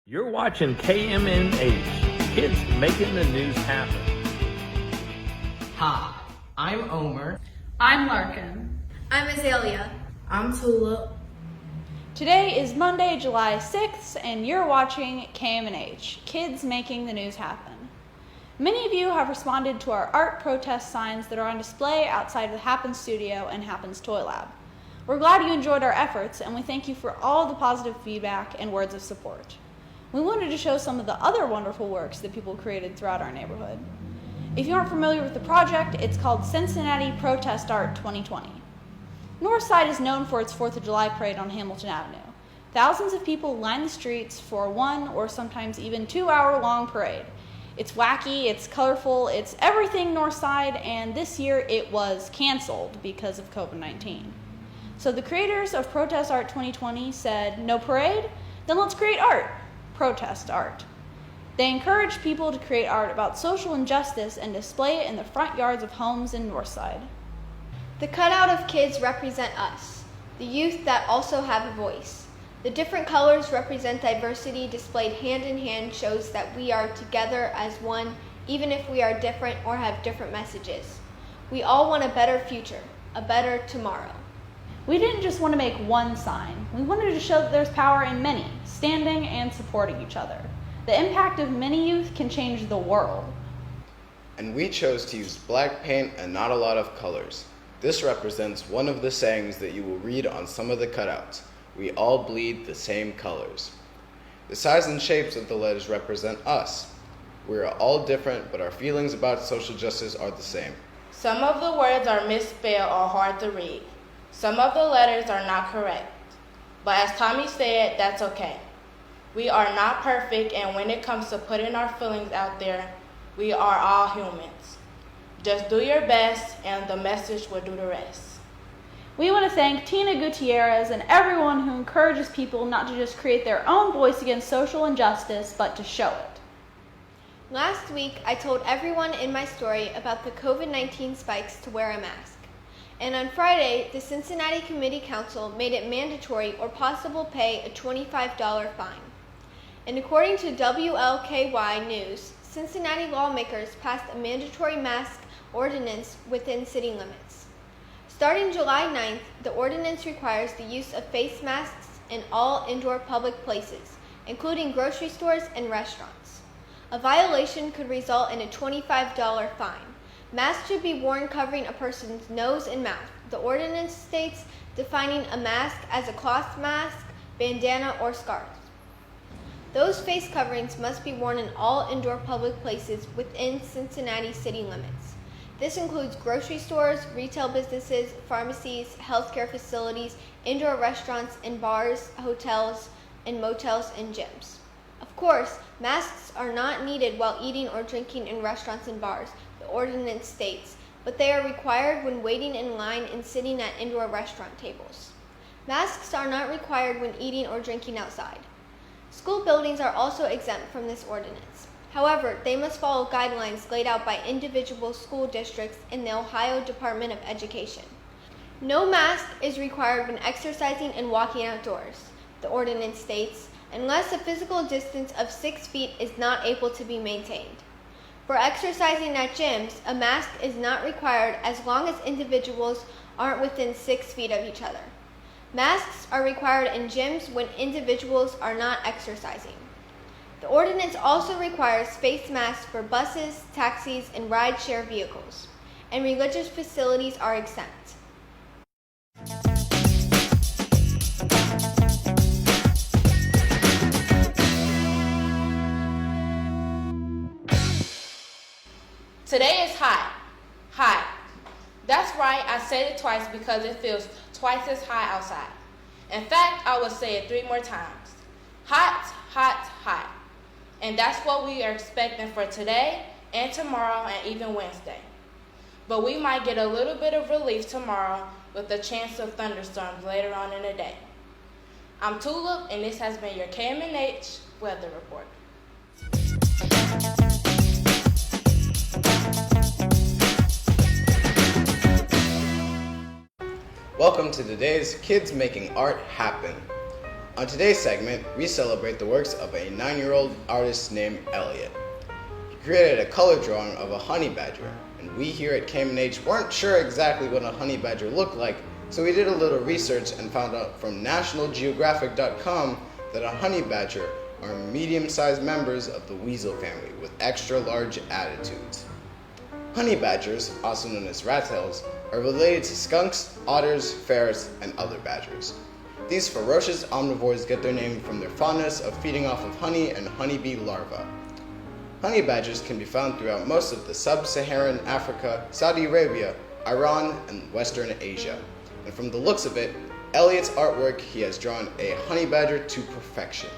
You're watching KMNH, Kids Making the News Happen. Hi, I'm Omer. I'm Larkin. I'm Azalea. I'm Tulip. Today is Monday, July 6th, and you're watching KMNH, Kids Making the News Happen. Many of you have responded to our art protest signs that are on display outside the Happens Studio and Happens Toy Lab. We're glad you enjoyed our efforts, and we thank you for all the positive feedback and words of support. We wanted to show some of the other wonderful works that people created throughout our neighborhood. If you aren't familiar with the project, it's called Cincinnati Protest Art 2020. Northside is known for its 4th of July parade on Hamilton Avenue. Thousands of people line the streets for a 1 or sometimes even 2 hour long parade. It's wacky, it's colorful, it's everything Northside, and this year it was canceled because of COVID-19. So the creators of Protest Art 2020 said, no parade? Then let's create art. Protest art. They encouraged people to create art about social injustice and display it in the front yards of homes in Northside. The cutout of kids represent us, the youth that also have a voice. The different colors represent diversity displayed hand in hand shows that we are together as one, even if we are different or have different messages. We all want a better future, a better tomorrow. We didn't just want to make one sign. We wanted to show that there's power in many, standing and supporting each other. The impact of many youth can change the world. And we chose to use black paint and not a lot of colors. This represents one of the sayings that you will read on some of the cutouts. We all bleed the same colors. The size and shapes of the letters represent us. We are all different, but our feelings about social justice are the same. Some of the words are misspelled or hard to read. Some of the letters are not correct. But as Tommy said, that's okay. We are not perfect, and when it comes to putting our feelings out there, we are all humans. Just do your best, and the message will do the rest. We want to thank Tina Gutierrez and everyone who encourages people not to just create their own voice against social injustice, but to show it. Last week, I told everyone in my story about the COVID-19 spikes to wear a mask. And on Friday, the Cincinnati Committee Council made it mandatory or possible pay a $25 fine. And according to WLKY News, Cincinnati lawmakers passed a mandatory mask ordinance within city limits. Starting July 9th, the ordinance requires the use of face masks in all indoor public places, including grocery stores and restaurants. A violation could result in a $25 fine. Masks should be worn covering a person's nose and mouth. The ordinance states defining a mask as a cloth mask, bandana, or scarf. Those face coverings must be worn in all indoor public places within Cincinnati city limits. This includes grocery stores, retail businesses, pharmacies, healthcare facilities, indoor restaurants and bars, hotels, and motels and gyms. Of course, masks are not needed while eating or drinking in restaurants and bars, the ordinance states, but they are required when waiting in line and sitting at indoor restaurant tables. Masks are not required when eating or drinking outside. School buildings are also exempt from this ordinance. However, they must follow guidelines laid out by individual school districts in the Ohio Department of Education. No mask is required when exercising and walking outdoors, the ordinance states, unless a physical distance of 6 feet is not able to be maintained. For exercising at gyms, a mask is not required as long as individuals aren't within 6 feet of each other. Masks are required in gyms when individuals are not exercising. The ordinance also requires face masks for buses, taxis, and ride-share vehicles, and religious facilities are exempt. Today is hot. Hot. That's right, I said it twice because it feels twice as hot outside. In fact, I will say it 3 more times. Hot, hot, hot. And that's what we are expecting for today and tomorrow and even Wednesday. But we might get a little bit of relief tomorrow with a chance of thunderstorms later on in the day. I'm Tulip, and this has been your KMNH Weather Report. Welcome to today's Kids Making Art Happen. On today's segment, we celebrate the works of a 9-year-old artist named Elliot. He created a color drawing of a honey badger, and we here at KMNH weren't sure exactly what a honey badger looked like, so we did a little research and found out from nationalgeographic.com that a honey badger are medium-sized members of the weasel family with extra-large attitudes. Honey badgers, also known as rattails, are related to skunks, otters, ferrets, and other badgers. These ferocious omnivores get their name from their fondness of feeding off of honey and honeybee larvae. Honey badgers can be found throughout most of the sub-Saharan Africa, Saudi Arabia, Iran, and Western Asia. And from the looks of it, Elliot's artwork, he has drawn a honey badger to perfection.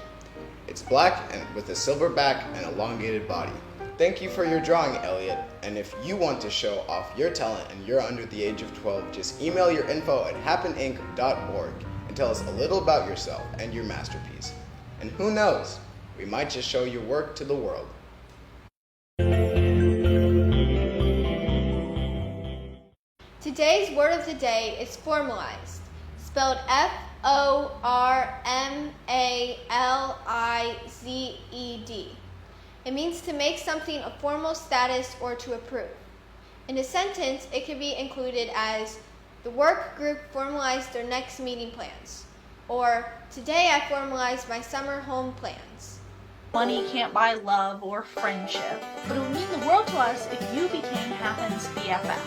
It's black and with a silver back and elongated body. Thank you for your drawing, Elliot, and if you want to show off your talent and you're under the age of 12, just email your info at happeninc.org and tell us a little about yourself and your masterpiece. And who knows, we might just show your work to the world. Today's word of the day is formalized, spelled F-O-R-M-A-L-I-Z-E-D. It means to make something a formal status or to approve. In a sentence, it can be included as, the work group formalized their next meeting plans, or today I formalized my summer home plans. Money can't buy love or friendship, but it would mean the world to us if you became Happen's BFF.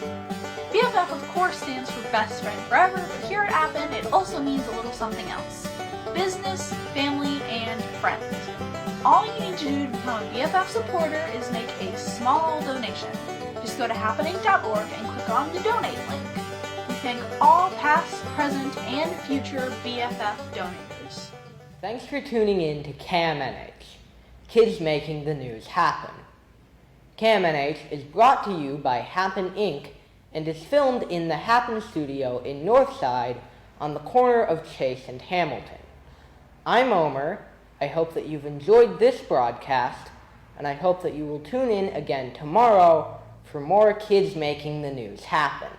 BFF, of course, stands for Best Friend Forever, but here at Happen, it also means a little something else. Business, family, and friends. All you need to do to become a BFF supporter is make a small donation. Just go to happening.org and click on the donate link. We thank all past, present, and future BFF donators. Thanks for tuning in to KMNH, Kids Making the News Happen. KMNH is brought to you by Happen Inc. and is filmed in the Happen studio in Northside on the corner of Chase and Hamilton. I'm Omer. I hope that you've enjoyed this broadcast, and I hope that you will tune in again tomorrow for more Kids Making the News Happen.